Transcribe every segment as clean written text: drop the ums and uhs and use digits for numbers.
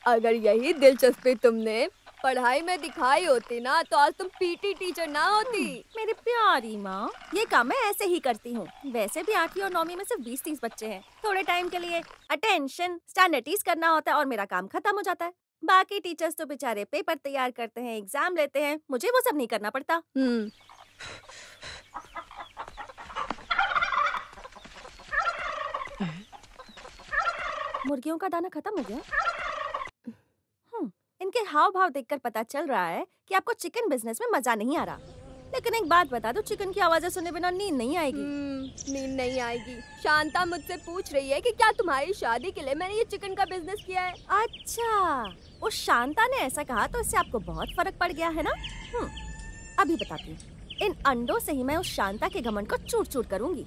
अगर यही दिलचस्पी तुमने पढ़ाई में दिखाई होती ना तो आज तुम पीटी टीचर ना होती। मेरी प्यारी माँ, ये काम मैं ऐसे ही करती हूँ। वैसे भी 8वीं और 9वीं में सिर्फ 20-30 बच्चे हैं। थोड़े टाइम के लिए अटेंशन स्टैंडर्डाइज करना होता है और मेरा काम खत्म हो जाता है। बाकी टीचर्स तो बेचारे पेपर तैयार करते हैं, एग्जाम लेते हैं, मुझे वो सब नहीं करना पड़ता। मुर्गियों का दाना खत्म हो गया। इनके हाव भाव देखकर पता चल रहा है कि आपको चिकन बिजनेस में मजा नहीं आ रहा। लेकिन एक बात बता दो, चिकन की आवाजें सुने बिना नींद नहीं आएगी। नींद नहीं आएगी। शांता मुझसे पूछ रही है कि क्या तुम्हारी शादी के लिए मैंने ये चिकन का बिजनेस किया है। अच्छा, उस शांता ने ऐसा कहा तो इससे आपको बहुत फर्क पड़ गया है ना। अभी बताती हूँ, इन अंडों से ही मैं उस शांता के घमंड को चूर चूर करूंगी।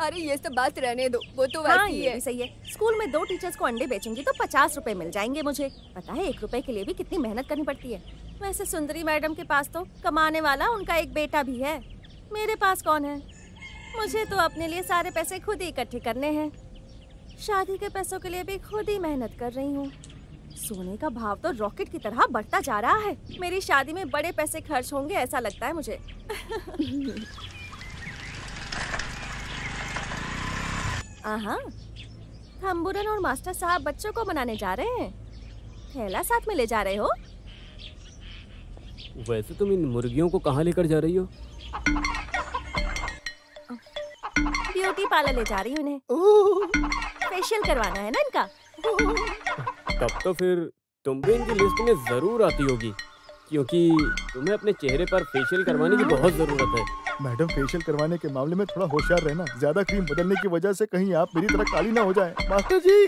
अरे ये सब बात रहने दो, वो तो वैसी ही है। सही है। स्कूल में 2 टीचर्स को अंडे बेचेंगी तो 50 रुपए मिल जाएंगे मुझे। पता है 1 रुपए के लिए भी कितनी मेहनत करनी पड़ती है। वैसे सुंदरी मैडम के पास तो कमाने वाला उनका एक बेटा भी है। मेरे पास कौन है? मुझे तो अपने लिए सारे पैसे खुद ही इकट्ठे करने हैं। शादी के पैसों के लिए भी खुद ही मेहनत कर रही हूँ। सोने का भाव तो रॉकेट की तरह बढ़ता जा रहा है। मेरी शादी में बड़े पैसे खर्च होंगे ऐसा लगता है मुझे। थंबुरन और मास्टर साहब बच्चों को मनाने जा रहे हैं। थैला साथ में ले जा रहे हो? वैसे तुम इन मुर्गियों को कहाँ लेकर जा रही हो? ब्यूटी पार्लर ले जा रही हूँ इन्हें। फेशियल करवाना है ना इनका। तब तो फिर तुम भी इनकी लिस्ट में जरूर आती होगी, क्योंकि तुम्हें अपने चेहरे पर फेशियल करवाने की बहुत जरूरत है। मैडम, फेशियल करवाने के मामले में थोड़ा होशियार रहना। ज्यादा क्रीम बदलने की वजह से कहीं आप मेरी तरह काली ना हो जाएं। मास्टर जी।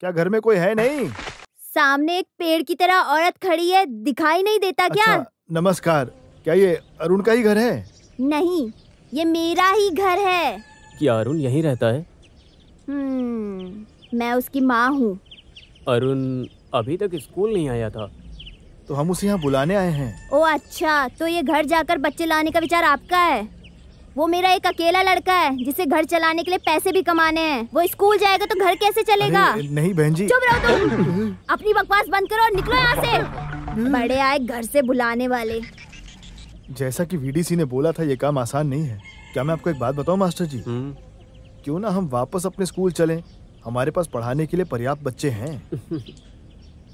क्या घर में कोई है नहीं? सामने एक पेड़ की तरह औरत खड़ी है, दिखाई नहीं देता क्या? अच्छा, नमस्कार। क्या ये अरुण का ही घर है? नहीं, ये मेरा ही घर है। क्या अरुण यहीं रहता है? मैं उसकी माँ हूँ। अरुण अभी तक स्कूल नहीं आया था, तो हम उसे यहाँ बुलाने आए हैं। ओ अच्छा, तो ये घर जाकर बच्चे लाने का विचार आपका है? वो मेरा एक अकेला लड़का है जिसे घर चलाने के लिए पैसे भी कमाने हैं। वो स्कूल जाएगा तो घर कैसे चलेगा? नहीं बहन जी। चुप रहो तुम। अपनी बकवास बंद करो और निकलो यहाँ से। बड़े आए घर से बुलाने वाले। जैसा कि वीडीसी ने बोला था, ये काम आसान नहीं है। क्या मैं आपको एक बात बताऊं मास्टर जी? क्यों ना हम वापस अपने स्कूल चलें? हमारे पास पढ़ाने के लिए पर्याप्त बच्चे हैं।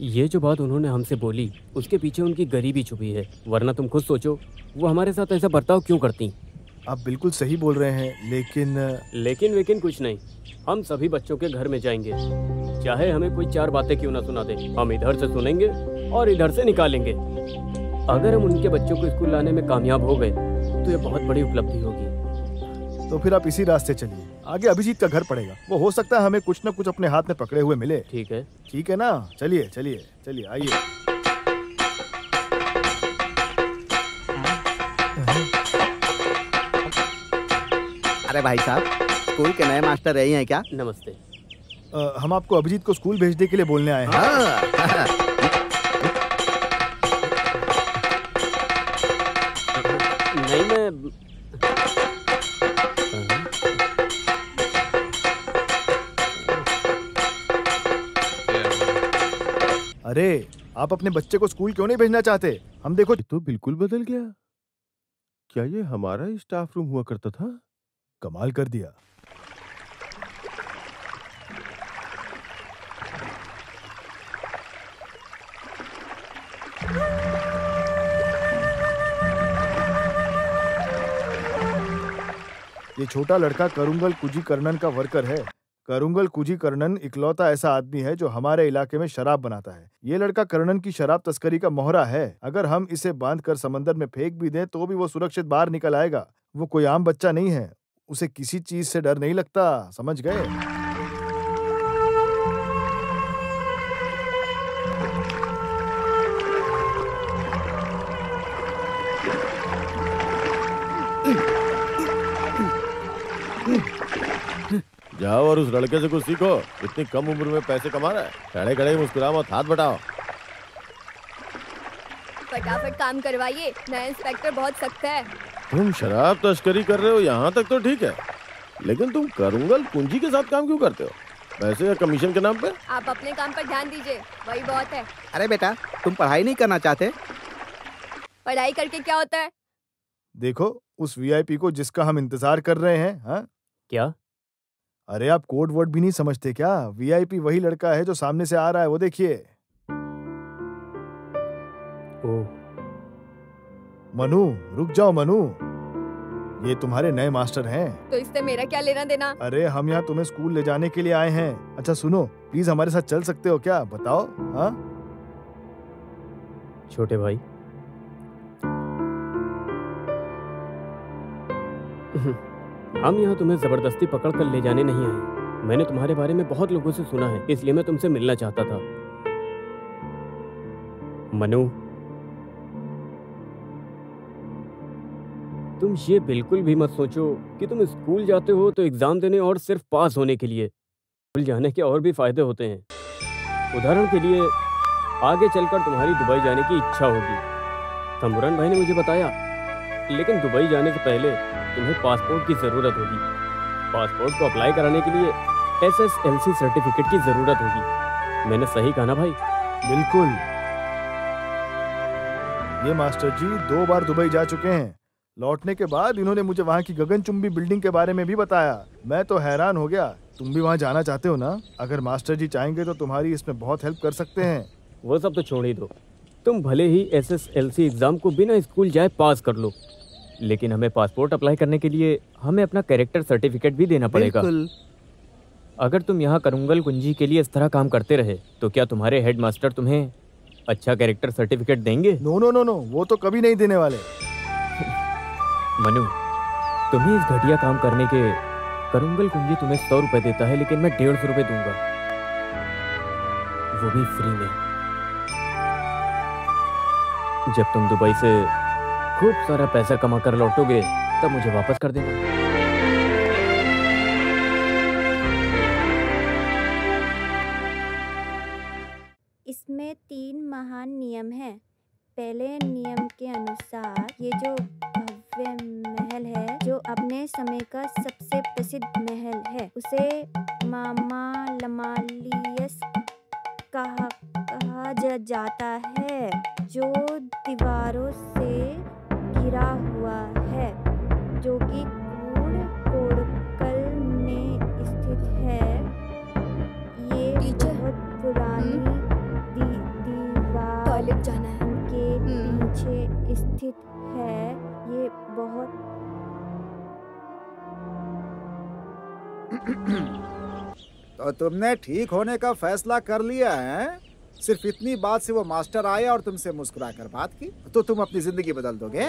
ये जो बात उन्होंने हमसे बोली, उसके पीछे उनकी गरीबी छुपी है। वरना तुम खुद सोचो, वो हमारे साथ ऐसा बर्ताव क्यों करती? आप बिल्कुल सही बोल रहे हैं, लेकिन कुछ नहीं। हम सभी बच्चों के घर में जाएंगे, चाहे हमें कोई 4 बातें क्यों ना सुना दे। हम इधर से सुनेंगे और इधर से निकालेंगे। अगर हम उनके बच्चों को स्कूल लाने में कामयाब हो गए तो ये बहुत बड़ी उपलब्धि होगी। तो फिर आप इसी रास्ते चलिए। आगे अभिजीत का घर पड़ेगा, वो हो सकता है हमें कुछ न कुछ अपने हाथ में पकड़े हुए मिले। ठीक है? ठीक है ना? चलिए चलिए चलिए, आइए। अरे भाई साहब, स्कूल के नए मास्टर यही हैं क्या? नमस्ते। हम आपको अभिजीत को स्कूल भेजने के लिए बोलने आए हैं। नहीं, मैं अरे, आप अपने बच्चे को स्कूल क्यों नहीं भेजना चाहते? हम देखो। तो बिल्कुल बदल गया। क्या ये हमारा ही स्टाफ रूम हुआ करता था? कमाल कर दिया। ये छोटा लड़का करुंगल कुजीकर्णन का वर्कर है। करुंगल कुजीकर्णन इकलौता ऐसा आदमी है जो हमारे इलाके में शराब बनाता है। ये लड़का कर्णन की शराब तस्करी का मोहरा है। अगर हम इसे बांध कर समंदर में फेंक भी दें तो भी वो सुरक्षित बाहर निकल आएगा। वो कोई आम बच्चा नहीं है, उसे किसी चीज से डर नहीं लगता, समझ गए? जाओ और उस लड़के से कुछ सीखो। इतनी कम उम्र में पैसे कमा रहा है। खड़े खड़े मुस्कुराओ मत, हाथ बढ़ाओ। फटाफट काम करवाइए, नया इंस्पेक्टर बहुत सख्त है। तुम शराब तस्करी कर रहे हो यहाँ तक तो ठीक है, लेकिन तुम करुंगल कुंजी के साथ काम क्यों करते हो? पैसे या कमीशन के नाम पे? आप अपने काम पर ध्यान दीजिए, वही बहुत है। अरे बेटा, तुम पढ़ाई नहीं करना चाहते? पढ़ाई करके क्या होता है? देखो उस वीआईपी को जिसका हम इंतजार कर रहे हैं। हाँ क्या? अरे आप कोड वर्ड भी नहीं समझते क्या? वीआईपी वही लड़का है जो सामने से आ रहा है, वो देखिए। ओह, मनु, रुक जाओ मनु, ये तुम्हारे नए मास्टर हैं। तो इससे मेरा क्या लेना देना? अरे हम यहाँ तुम्हें स्कूल ले जाने के लिए आए हैं। अच्छा सुनो, प्लीज हमारे साथ चल सकते हो क्या? बताओ। हाँ छोटे भाई, हम यहाँ तुम्हें जबरदस्ती पकड़ कर ले जाने नहीं आए। मैंने तुम्हारे बारे में बहुत लोगों से सुना है, इसलिए मैं तुमसे मिलना चाहता था। मनु, तुम ये बिल्कुल भी मत सोचो कि तुम स्कूल जाते हो तो एग्जाम देने और सिर्फ पास होने के लिए। स्कूल जाने के और भी फायदे होते हैं। उदाहरण के लिए, आगे चलकर तुम्हारी दुबई जाने की इच्छा होगी। तंबुरन भाई ने मुझे बताया, लेकिन दुबई जाने से पहले तुम्हें पासपोर्ट की जरूरत होगी। पासपोर्ट को अप्लाई कराने के लिए SSLC सर्टिफिकेट की जरूरत होगी। मैंने सही कहा ना भाई? बिल्कुल। ये मास्टर जी 2 बार दुबई जा चुके हैं। लौटने के बाद इन्होंने मुझे वहाँ की गगनचुंबी बिल्डिंग के बारे में भी बताया। मैं तो हैरान हो गया। तुम भी वहाँ जाना चाहते हो ना? अगर मास्टर जी चाहेंगे तो तुम्हारी इसमें बहुत हेल्प कर सकते हैं। वो सब तो छोड़ ही दो। तुम भले ही SSLC एग्जाम को बिना स्कूल जाए पास कर लो, लेकिन हमें पासपोर्ट अप्लाई करने के लिए हमें अपना कैरेक्टर सर्टिफिकेट भी देना पड़ेगा। बिल्कुल। अगर तुम यहाँ करुंगल कुंजी के लिए इस तरह काम करते रहे तो क्या तुम्हारे हेडमास्टर तुम्हें अच्छा कैरेक्टर सर्टिफिकेट देंगे? नो नो नो नो, वो तो कभी नहीं देने वाले। मनु, तुम्हें इस घटिया काम करने के करुंगल कुंजी तुम्हें 100 रुपए देता है, लेकिन मैं 150 रुपए दूंगा, वो भी फ्री में। जब तुम दुबई से खूब सारा पैसा कमा कर लौटोगे तब मुझे वापस कर देना। इसमें 3 महान नियम हैं। पहले नियम के अनुसार ये जो भव्य महल है, जो अपने समय का सबसे प्रसिद्ध महल है, उसे मामालमालियस कहा जाता है, जो दीवारों से घिरा हुआ है, जो कि कोड़कल में स्थित है। ये बहुत पुरानी दीवार टॉयलेट जाना है। के पीछे स्थित है। ये बहुत तो तुमने ठीक होने का फैसला कर लिया है? सिर्फ इतनी बात से वो मास्टर आया और तुमसे मुस्कुरा कर बात की तो तुम अपनी जिंदगी बदल दोगे?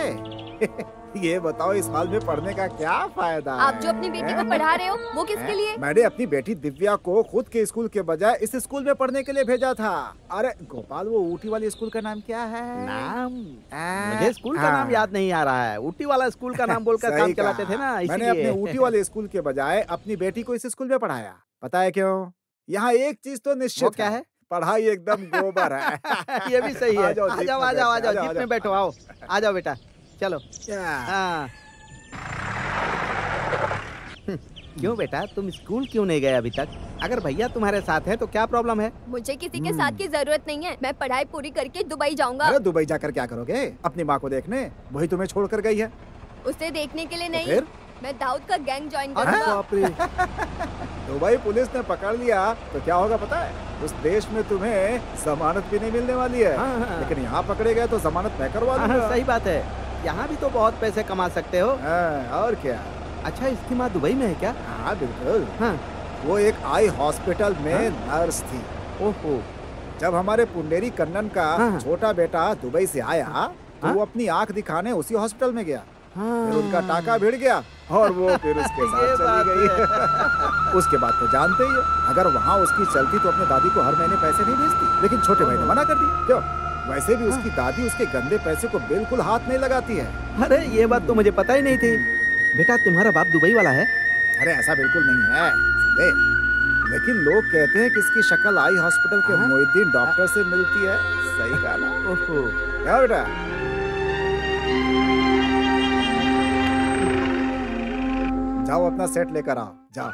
ये बताओ, इस हाल में पढ़ने का क्या फायदा है? आप जो अपनी बेटी को पढ़ा रहे हो वो किसके लिए? मैंने अपनी बेटी दिव्या को खुद के स्कूल के बजाय इस स्कूल में पढ़ने के लिए भेजा था। अरे गोपाल, वो ऊटी वाले स्कूल का नाम क्या है? नाम मुझे स्कूल का नाम याद नहीं आ रहा है। ऊटी वाला स्कूल का नाम बोलकर काम चलाते थे ना, इसलिए। मैंने अपने ऊटी वाले स्कूल के बजाय अपनी बेटी को इस स्कूल में पढ़ाया। पता है क्यों? यहाँ एक चीज तो निश्चित क्या है? पढ़ाई एकदम गोबर है। ये भी सही है। आ जाओ आ जाओ जीप में बैठो, आओ आ जाओ बेटा, चलो। हाँ। क्यों बेटा, तुम स्कूल क्यों नहीं गए अभी तक? अगर भैया तुम्हारे साथ हैं तो क्या प्रॉब्लम है? मुझे किसी के साथ की जरूरत नहीं है। मैं पढ़ाई पूरी करके दुबई जाऊंगा। अरे दुबई जाकर क्या करोगे? अपनी माँ को देखने? वही तुम्हें छोड़ कर गई है। उसे देखने के लिए नहीं, फिर? मैं दाऊद का गैंग ज्वाइन अरे करूंगा। बाप रे। दुबई पुलिस ने पकड़ लिया तो क्या होगा पता है? उस देश में तुम्हें जमानत भी नहीं मिलने वाली है। हाँ। लेकिन यहाँ पकड़े गए तो जमानत मैं करवा दूंगा। सही बात है। यहाँ भी तो बहुत पैसे कमा सकते हो। और क्या? अच्छा, इसकी माँ दुबई में है क्या? हाँ बिल्कुल। हाँ। वो एक आई हॉस्पिटल में नर्स थी। ओहो। जब हमारे पुंडेरी कन्नन का छोटा बेटा दुबई से आया तो वो अपनी आंख दिखाने उसी हॉस्पिटल में गया। फिर उनका टाका भिड़ गया और वो फिर उसके साथ चली गई। उसके बाद तो जानते ही हो, अगर वहाँ उसकी चलती तो अपने दादी को हर महीने पैसे नहीं भेजती। लेकिन छोटे भाई ने मना कर दिया। क्यों? वैसे भी उसकी दादी उसके गंदे पैसे को बिल्कुल हाथ नहीं लगाती है। अरे ये बात तो मुझे पता ही नहीं थी। बेटा, तुम्हारा बाप दुबई वाला है? अरे ऐसा बिल्कुल नहीं है, लेकिन लोग कहते हैं कि इसकी शक्ल आई हॉस्पिटल के मोहिद्दीन डॉक्टर से मिलती है। सही कहा ना? ओहो। क्या बेटा? जाओ अपना सेट लेकर आओ, जाओ।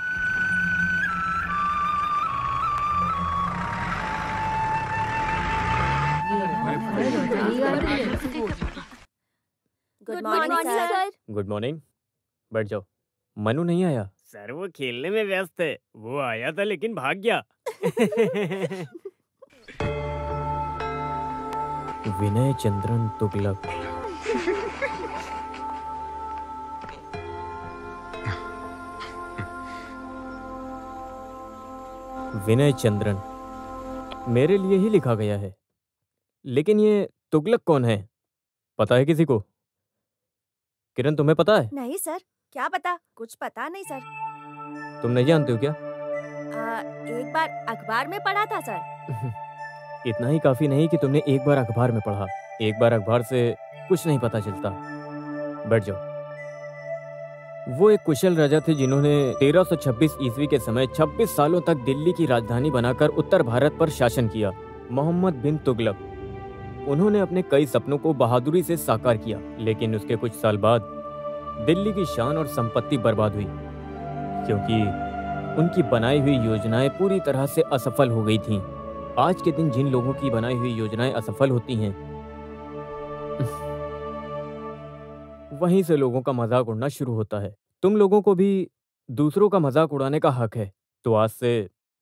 Good morning sir. Good morning. बैठ जाओ। मनु नहीं आया? सर वो खेलने में व्यस्त है। वो आया था लेकिन भाग गया। विनय चंद्रन तुगलक। विनय चंद्रन मेरे लिए ही लिखा गया है, लेकिन ये तुगलक कौन है? पता है किसी को? किरण तुम्हें पता है? नहीं सर, क्या पता, कुछ पता नहीं सर। तुम नहीं जानते हो क्या? एक बार अखबार में पढ़ा था सर। इतना ही काफी नहीं कि तुमने एक बार अखबार में पढ़ा। एक बार अखबार से कुछ नहीं पता चलता। बैठ जाओ। वो एक कुशल राजा थे जिन्होंने 1326 ईस्वी के समय 26 सालों तक दिल्ली की राजधानी बनाकर उत्तर भारत पर शासन किया। मोहम्मद बिन तुगलक। उन्होंने अपने कई सपनों को बहादुरी से साकार किया, लेकिन उसके कुछ साल बाद दिल्ली की शान और संपत्ति बर्बाद हुई, क्योंकि उनकी बनाई हुई योजनाएं पूरी तरह से असफल हो गई थीं। आज के दिन जिन लोगों की बनाई हुई योजनाएं असफल होती हैं, वहीं से लोगों का मजाक उड़ना शुरू होता है। तुम लोगों को भी दूसरों का मजाक उड़ाने का हक है, तो आज से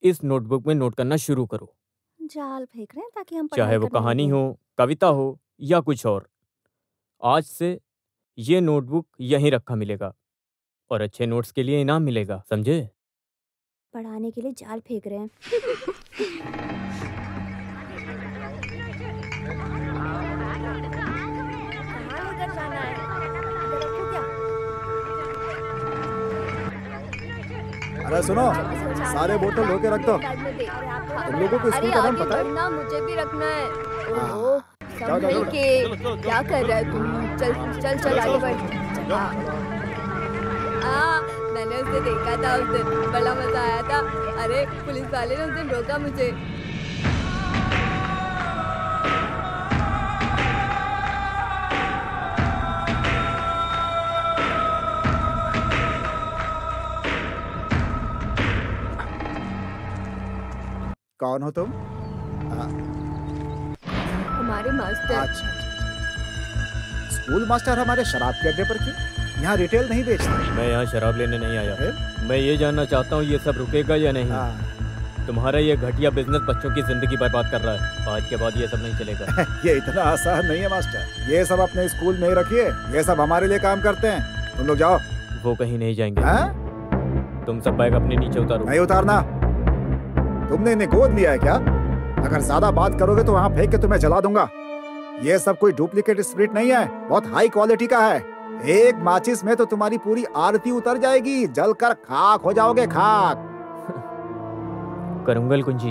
इस नोटबुक में नोट करना शुरू करो। जाल फेंक रहे हैं ताकि हम चाहे वो कहानी हो, कविता हो या कुछ और। आज से ये नोटबुक यहीं रखा मिलेगा और अच्छे नोट्स के लिए इनाम मिलेगा, समझे? पढ़ाने के लिए जाल फेंक रहे हैं। अरे सुनो, सारे बोतल धो के रख दो। तुम लोगों को स्कूल का नाम पता है? ना मुझे भी रखना है। ओहो, जाओ, जाओ, संभल के। क्या कर रहा है तू? चल चल चल आगे बढ़। मैंने उसे देखा था उस दिन, बड़ा मजा आया था। अरे पुलिस वाले ने उस दिन रोका मुझे। कौन हो तुम? हमारे मास्टर। अच्छा, स्कूल मास्टर हमारे शराब के अड्डे पर क्यों? यहाँ रिटेल नहीं बेचते। मैं यहाँ शराब लेने नहीं आया। मैं ये जानना चाहता हूँ ये सब रुकेगा या नहीं। तुम्हारा ये घटिया बिजनेस बच्चों की जिंदगी बर्बाद कर रहा है। आज के बाद ये सब नहीं चलेगा। ये इतना आसान नहीं है मास्टर। ये सब अपने स्कूल में ही रखिए, ये सब हमारे लिए काम करते हैं। तुम लोग जाओ। वो कहीं नहीं जाएंगे। तुम सब बैग अपने नीचे उतारो। नहीं उतारना। तुमने इन्हें गोद लिया है क्या? अगर ज्यादा बात करोगे तो वहाँ फेंक के तुम्हें जला दूंगा। ये सब कोई डुप्लीकेट स्पिरिट नहीं है, बहुत हाई क्वालिटी का है। एक माचिस में तो तुम्हारी पूरी आरती उतर जाएगी, जलकर खाक हो जाओगे, खाक। करुंगल कुंजी,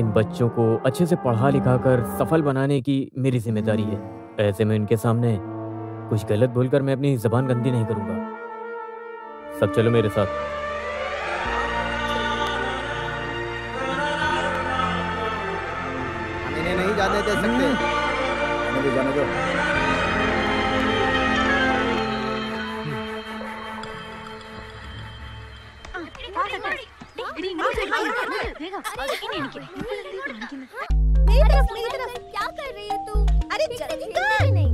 इन बच्चों को अच्छे से पढ़ा लिखा कर सफल बनाने की मेरी जिम्मेदारी है। ऐसे में इनके सामने कुछ गलत बोलकर मैं अपनी जबान गंदी नहीं करूंगा। सब चलो मेरे साथ। इन्हें नहीं जाने दे सकते। मुझे जाने दो। क्या कर रही है तू? अरे जल्दी नहीं।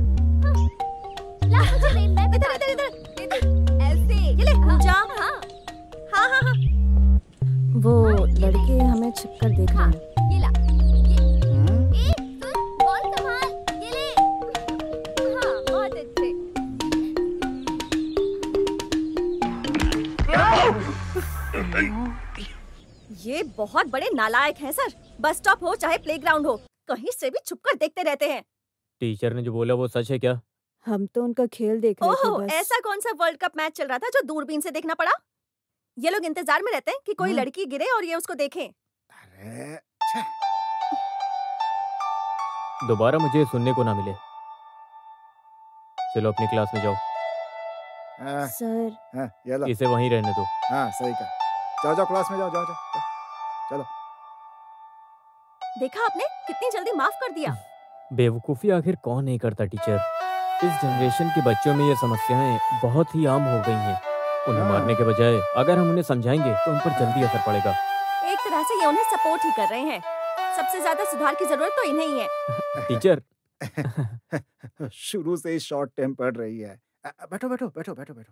ला मुझे दे, मैं बता इधर इधर दे दे। ऐसे ये ले जा। हाँ हाँ हाँ हाँ। वो लड़के हमें छिपकर देख रहे हैं। ये ला। ये सुन, बॉल संभाल। ये ले। हाँ, बहुत अच्छे। ये बहुत बड़े नालायक हैं सर। बस स्टॉप हो चाहे प्लेग्राउंड हो, कहीं से भी छुपकर देखते रहते हैं। टीचर ने जो बोला वो सच है क्या? हम तो उनका खेल देख रहे थे ओहो, बस। ऐसा कौन सा वर्ल्ड कप मैच चल रहा था जो दूरबीन से देखना पड़ा? ये लोग इंतजार में रहते हैं कि कोई लड़की गिरे और ये उसको देखें। अरे दोबारा मुझे सुनने को ना मिले। चलो अपनी क्लास में जाओ। सर, ये लो। इसे वहीं रहने दो। हाँ सही कहा। जाओ जाओ क्लास में जाओ, जाओ जाओ। चलो। देखा आपने कितनी जल्दी माफ कर दिया। बेवकूफ़ी आखिर कौन नहीं करता टीचर। इस जनरेशन के बच्चों में ये समस्याएं बहुत ही आम हो गई हैं। उन्हें मारने के बजाय अगर हम उन्हें समझाएंगे तो उन पर जल्दी असर पड़ेगा। एक तरह से ये उन्हें सपोर्ट ही कर रहे हैं। सबसे ज्यादा सुधार की जरूरत तो इन्हें ही है। टीचर शुरू से ही शॉर्ट टेम्पर्ड रही है। बैठो बैठो बैठो बैठो बैठो।